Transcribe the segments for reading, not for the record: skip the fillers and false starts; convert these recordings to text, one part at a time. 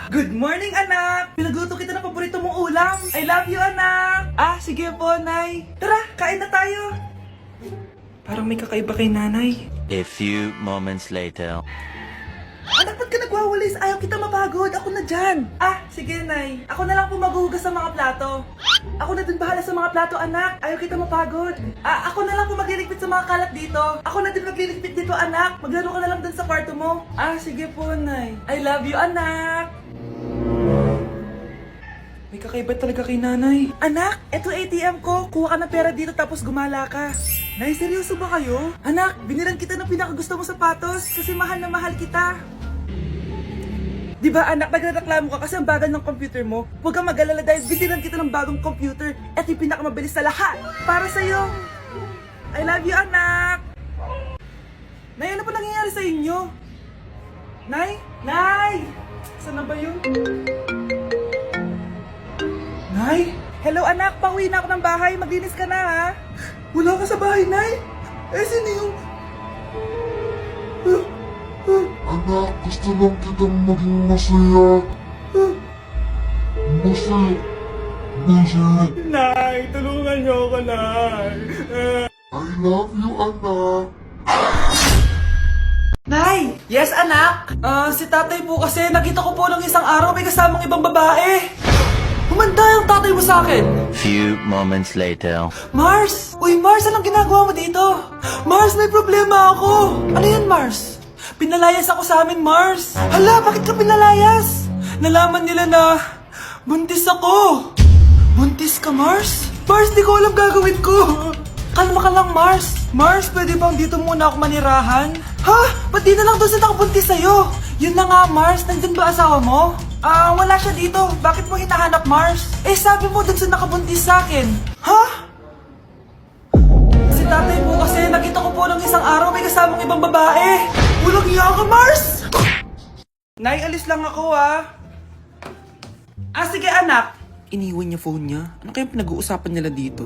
Good morning, anak! Pinagluto kita ng paborito mong ulam. I love you, anak! Sige po, Nay. Tara, kain na tayo. Parang may kakaiba kay nanay. A few moments later. Anak, ba't ka nagwawalis? Ayaw kita mapagod. Ako na dyan. Sige, Nay. Ako na lang po maghuhugas sa mga plato. Ako na din bahala sa mga plato, anak. Ayaw kita mapagod. Ako na lang po magliligpit sa mga kalat dito. Ako na din magliligpit dito, anak. Maglaro ka na lang dun sa kwarto mo. Sige po, Nay. I love you, anak. May kakaiba talaga kay nanay. Anak, eto ATM ko. Kuha ka ng pera dito tapos gumala ka. Nay, seryoso ba kayo? Anak, binilan kita ng pinakagusto mo sapatos kasi mahal na mahal kita. Di ba anak, nagreklamo ka kasi ang bagal ng computer mo? Huwag kang mag-alala dahil binilan kita ng bagong computer. Ito yung pinakamabilis sa lahat. Para sa'yo. I love you, anak. Nay, ano pa nangyayari sa inyo? Nay? Nay! Saan na ba yun? Nay? Hello anak, pauwi na ako ng bahay. Maglinis ka na ha. Wala ka sa bahay, Nay? Sino yung... Anak, gusto lang kitang maging masaya. Masaya. Nay, tulungan niyo ako, Nay. I love you, anak. Nay! Yes, anak? Si tatay po kasi nakita ko po ng isang araw may kasamang ibang babae. Humanda yung tatay mo sa akin. Few moments later. Mars! Uy, Mars, anong ginagawa mo dito? Mars, may problema ako. Ano yan, Mars? Pinalayas ako sa amin, Mars. Hala, bakit ka pinalayas? Nalaman nila na buntis ako. Buntis ka, Mars? Mars, di ko alam gagawin ko. Kalma ka lang, Mars. Mars, pwede bang dito muna ako manirahan? Ha? Ba't di na lang doon sa nakabuntis sa'yo? Yun na nga, Mars. Nandun ba asawa mo? Wala siya dito. Bakit mo hinahanap, Mars? Sabi mo dun sa nakabuntis sa akin. Ha? Si tatay mo kasi nakita ko po ng isang araw may kasamang ibang babae. Walang iya ka, Mars! Nay, alis lang ako, sige, anak. Iniwan niya phone niya. Ano kayang pinag-uusapan nila dito?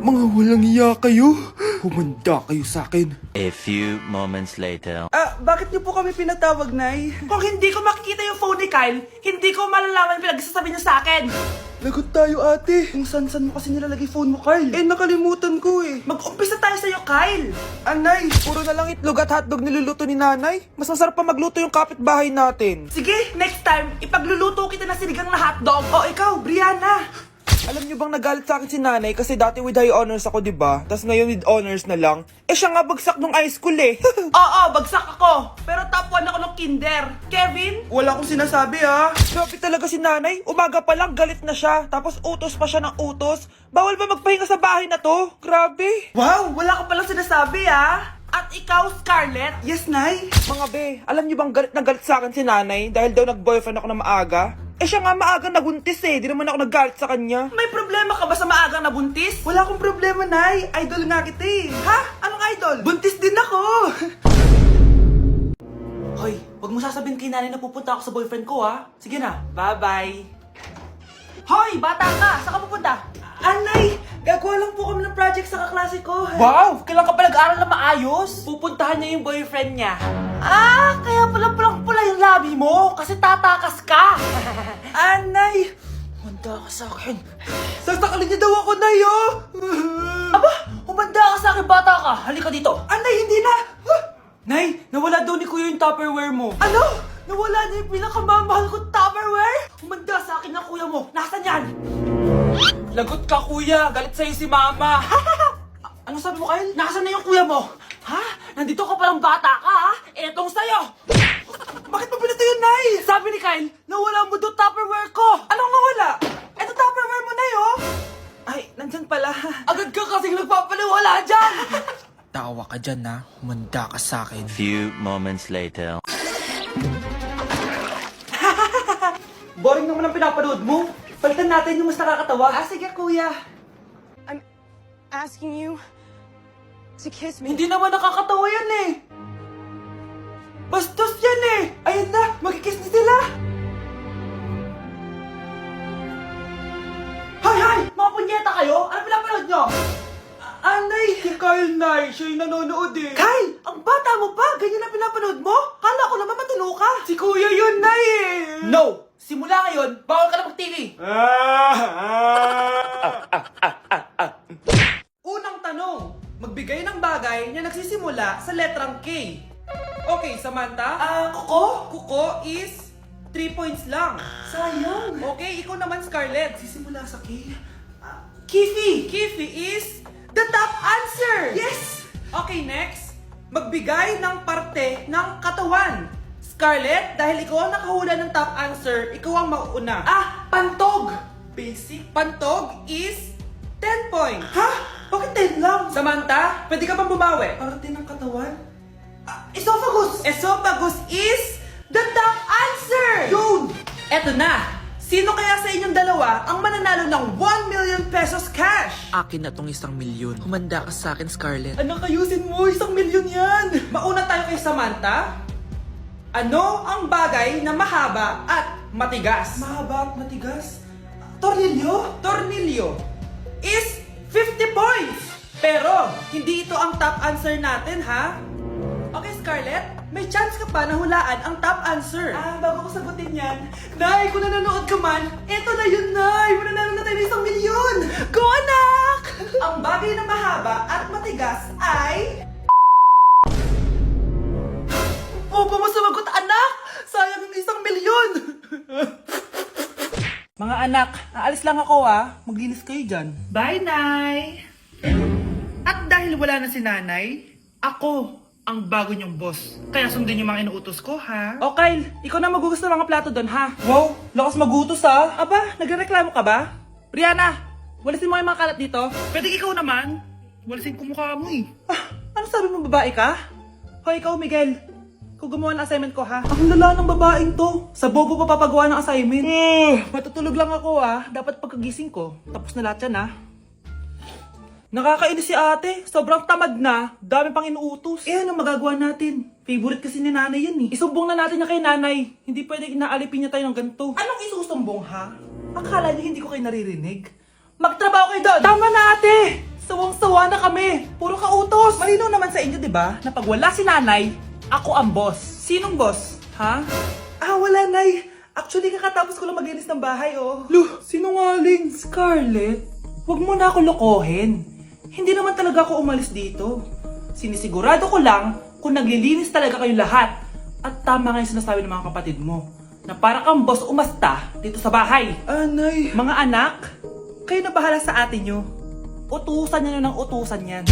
Mga walang iya kayo. Humanda kayo sa akin. A few moments later. Bakit niyo po kami pinatawag, Nay? Kung hindi ko makikita yung phone ni Kyle, hindi ko malalaman pinagsasabi niya sa akin. Lagot tayo, ate. Kung san-san mo kasi nilalagay phone mo, Kyle? Nakalimutan ko eh. Mag-umpisa tayo sa'yo, Kyle. Nay, puro na lang itlog at hotdog niluluto ni nanay. Mas masarap pa magluto yung kapitbahay natin. Sige, next time, ipagluluto kita na sinigang na hotdog. Ikaw, Brianna. Alam niyo bang nagalit sa akin si nanay kasi dati with high honors ako, diba? Tapos ngayon with honors na lang. Siya nga bagsak nung high school eh. Oo, bagsak ako. Pero top 1 ako ng kinder. Kevin? Wala akong sinasabi Grabe talaga si nanay. Umaga pa lang galit na siya. Tapos utos pa siya ng utos. Bawal ba magpahinga sa bahay na to? Grabe. Wow, wala ka palang sinasabi At ikaw, Scarlett? Yes, Nay. Mga be, alam niyo bang galit na galit sa akin si nanay dahil daw nag-boyfriend ako na maaga? Siya nga maagang nabuntis Di naman ako naggalit sa kanya. May problema ka ba sa maagang nabuntis? Wala akong problema, Nay. Idol nga kita Ha? Anong idol? Buntis din ako. Hoy, wag mo sasabihin kay nanay na pupunta ako sa boyfriend ko Sige na, bye-bye. Hoy, bata ka! Saan ka pupunta? Anay! Gagawa lang po kami ng project sa kaklase ko. Wow! Kailan ka pa nag-aaral na maayos? Pupuntahan niya yung boyfriend niya. Kaya pala pulang-pula yung labi mo kasi tatakas ka. Anay! Humanda ka sa akin. Sasakalin niya daw ako, Nay, Aba! Humanda ka sa akin, bata ka. Halika dito. Anay, hindi na! Nay, nawala daw ni Kuya yung Tupperware mo. Ano? Nawala na yung pinakamamahal kong Tupperware? Humanda sa akin ng kuya mo. Nasaan yan? Lagot ka, kuya. Galit sa'yo si mama. Ano sabi mo, Kyle? Nasaan na yung kuya mo? Nandito ka palang bata ka, Etong sa'yo. Bakit mo pinito yun, Nay? Sabi ni Kyle, nawala mo doon Tupperware ko. Anong nawala? Eto Tupperware mo, Nay, Ay, nandyan pala. Agad ka kasing nagpapaliwala dyan. Tawa ka dyan, Humanda ka sa akin. Few moments later. Boring naman ang pinapanood mo. Palitan natin yung mas nakakatawa. Sige, kuya. I'm asking you to kiss me. Hindi naman nakakatawa yan Bastos yan Ayun na, magkikiss na sila. Hay! Mga punyeta kayo? Ano pinapanood nyo? Anay! Si Kyle, Nay. Siya yung nanonood Kyle! Ang bata mo pa? Ganyan na pinapanood mo? Kala ko naman matino ka. Si kuya yun, Nay No! Simula ngayon, bawal ka na mag-TV! Unang tanong, magbigay ng bagay na nagsisimula sa letrang K. Okay, Samantha? Kuko? Kuko is 3 points lang. Sayang. Okay, ikaw naman, Scarlett. Sisimula sa K. Kifi! Kifi is the top answer! Yes! Okay, next. Magbigay ng parte ng katawan. Scarlett, dahil ikaw ang nakahula ng top answer, ikaw ang mauuna. Pantog! Basic. Pantog is 10 points. Ha? Bakit 10 lang? Samantha, pwede ka pang bumawi. Parte ng katawan? Esophagus! Esophagus is the top answer! Yun! Eto na! Sino kaya sa inyong dalawa ang mananalo ng 1 million pesos cash? Akin na tong 1 milyon. Humanda ka sa akin, Scarlett. Anak, ayusin mo! 1 milyon yan! Mauna tayo kay Samantha. Ano ang bagay na mahaba at matigas? Mahaba at matigas? Tornilyo? Tornilyo is 50 points! Pero, hindi ito ang top answer natin, ha? Okay, Scarlett, may chance ka pa na hulaan ang top answer. Bago ko sagutin yan, Nay, kung nanonood ka man, eto na yun, Nay! Mananalo na tayo ng 1 milyon! Go, anak! Ang bagay na mahaba at matigas ay... Opo mo sumagot, anak! Sayang yung 1 milyon! Mga anak, aalis lang ako, Maglinis kayo dyan. Bye, Nay! At dahil wala na si Nanay, ako ang bago niyong boss. Kaya sundin yung mga inuutos ko, ha? O Kyle, ikaw na magugas ng mga plato doon, ha? Wow, lakas magutos, ha? Aba, nagreklamo ka ba? Brianna, walisin mo yung mga kalat dito. Pwede ikaw naman. Walisin ko mukha mo, eh. Ano sabi mo, babae ka? Hoy, ikaw, Miguel. Ikaw gumawa ng assignment ko, ha? Ang lala ng babaeng to. Sa bobo pa papagawa ng assignment. Matutulog lang ako, Dapat pagkagising ko, tapos na lahat yan, Nakakainis si ate. Sobrang tamad na. Dami pang inuutos. Ano magagawa natin? Favorite kasi ni nanay yan, Isumbong na natin niya kay nanay. Hindi pwede inaalipin niya tayo ng ganito. Anong isusumbong, ha? Akala niyo hindi ko kayo naririnig? Magtrabaho kayo doon! Tama na, ate! Sawang-sawa na kami. Puro kautos. Malinaw naman sa inyo, di ba? Na pag wala si nanay, ako ang boss. Sinong boss? Ha? Wala, nay. Actually, kakatapos ko lang maglinis ng bahay, Luh, sinungaling. Scarlett, huwag mo na ako lokohin. Hindi naman talaga ako umalis dito. Sinisigurado ko lang kung naglilinis talaga kayo lahat. At tama nga yung sinasabi ng mga kapatid mo. Na para kang boss umasta dito sa bahay. Anay. Mga anak, kayo na bahala sa ate nyo. Utusan nyo ng utusan yan.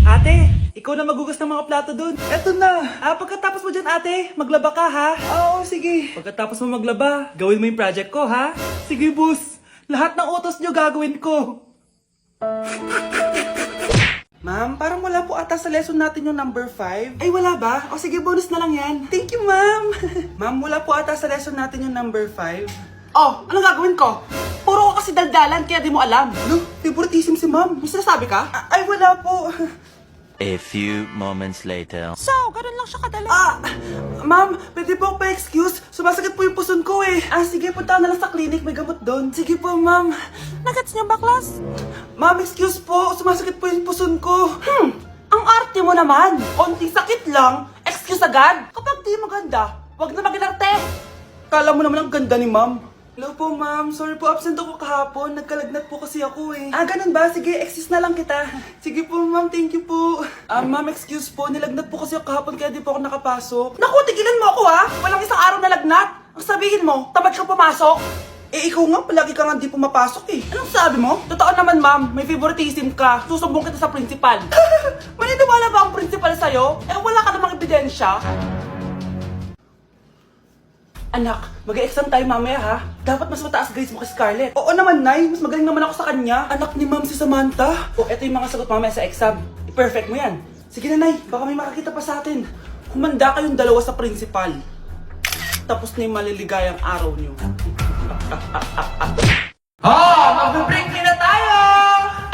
Ate, ikaw na magugas ng mga plato dun. Eto na. Pagkatapos mo dyan, ate, maglaba ka, ha? Oo, sige. Pagkatapos mo maglaba, gawin mo yung project ko, ha? Sige, boss. Lahat ng utos nyo gagawin ko. Ma'am, parang wala po ata sa lesson natin yung number 5. Ay, wala ba? O sige, bonus na lang yan. Thank you, ma'am. Ma'am, wala po ata sa lesson natin yung number 5. Oh, ano gagawin ko? Puro ko kasi daldalan, kaya di mo alam. No, favoritism si ma'am. May sinasabi ka? Ay, wala po. A few moments later. So, ganun lang siya kadali. Ma'am, pwede po ako pa-excuse? Sumasakit po yung puson ko, sige, punta na lang sa clinic. May gamot doon. Sige po, ma'am. Nagets niyo ba, class? Ma'am, excuse po. Sumasakit po yung puson ko. Ang arte mo naman. Konting sakit lang. Excuse agad. Kapag di maganda, wag na mag-inarte. Kala mo naman ang ganda ni ma'am. Hello po, ma'am. Sorry po, absent ako kahapon. Nagkalagnat po kasi ako, ganun ba? Sige, excuse na lang kita. Sige po, ma'am. Thank you po. Ma'am, excuse po. Nilagnat po kasi ako kahapon kaya di po ako nakapasok. Naku, tigilan mo ako, Walang isang araw na lagnat. Ang sabihin mo, tamad ka pumasok. Ikaw nga, palagi ka nga di pumapasok, Anong sabi mo? Totoo naman, ma'am. May favoritism ka. Susumbong kita sa principal. Maniniwala ba ang principal sa'yo? Wala ka namang ebidensya. Anak, mag-e-exam tayo mamaya, ha? Dapat mas mataas grades mo kay Scarlett. Oo naman, Nay. Mas magaling naman ako sa kanya. Anak ni Ma'am si Samantha. Ito yung mga sagot mamaya sa exam. I-perfect mo yan. Sige na, Nay. Baka may makakita pa sa atin. Humanda kayong dalawa sa principal. Tapos na yung maliligayang araw niyo. Mag-break na tayo!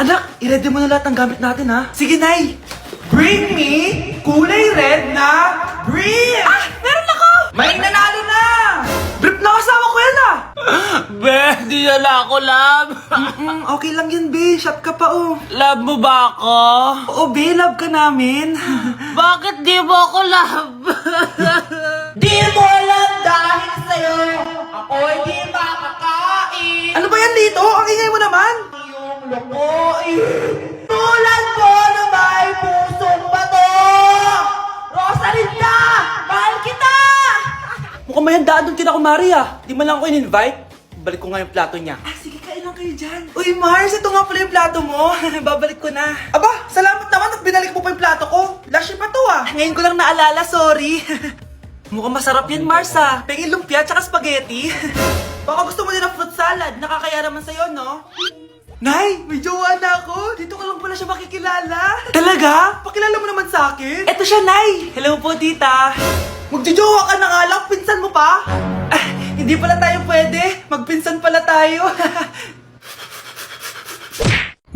Anak, i-ready mo na lahat ng gamit natin, ha? Sige, Nay. Bring me kulay red na brief! Meron ako! May nanalo na! Brief na kasama ko yan, Be, di na ako, love. Okay lang yan, be. Shop ka pa, Love mo ba ako? Oo, be. Love ka namin. Bakit di mo ako love? Di mo alam dahil sa'yo mamaya daan doon kina Kumari ah. Di man lang ako in-invite. Balik ko nga yung plato niya. Ah, sige, kain lang kayo dyan. Uy, Mars, ito nga pala yung plato mo. Babalik ko na. Aba, salamat naman at binalik mo pa yung plato ko. Last year pa to ah. Ngayon ko lang naalala, sorry. Mukhang masarap yan, Mars ah. Pengin lumpia tsaka spaghetti. Baka gusto mo din ng fruit salad. Nakakaya naman sa'yo, no? Nay, may jowa na ako. Dito ka lang pala siya makikilala. Talaga? Pakilala mo naman sa akin. Eto siya, Nay. Hello po, tita. Magjojowa ka na nga lang. Pinsan mo pa? Ah, hindi pala tayo pwede. Magpinsan pala tayo.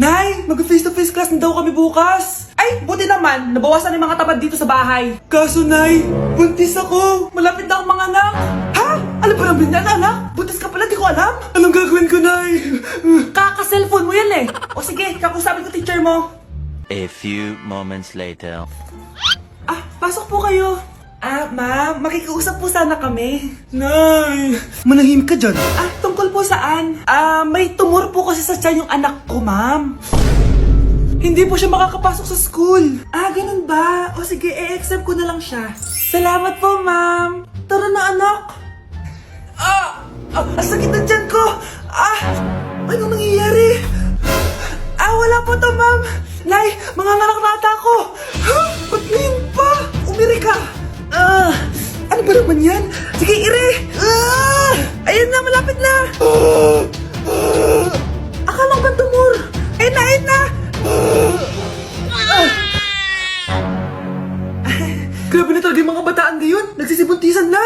Nay, mag-face-to-face class na daw kami bukas. Ay, buti naman. Nabawasan yung mga tamad dito sa bahay. Kaso, Nay, buntis ako. Malapit na akong manganak. Ha? Alam ba namin yan, anak? Buntis ka pala, di ko alam. Anong gagawin ko, Nay? Kaka-cellphone mo yan eh. O sige, kakusapin ko teacher mo. A few moments later. Ah, pasok po kayo. Ah, ma'am, makikiusap po sana kami. Nay, manahim ka dyan. Ah, tungkol po saan? Ah, may tumor po kasi sa tiyan yung anak ko, ma'am. Hindi po siya makakapasok sa school. Ah, ganun ba? O sige, e-exempt ko na lang siya. Salamat po, ma'am. Tara na, anak. Ang sakit ng tiyan ko. Anong nangyayari? Wala po to, ma'am. Nay, mga ngalak-rata ko. Ba't ngayon pa? Umiri ka. Ano ba naman yan? Sige, ire! Ayan na, malapit na! Akala ko ba tumor? Ayun na, ayun na! Grabe na talaga yung mga bataan ngayon. Nagsisibuntisan na.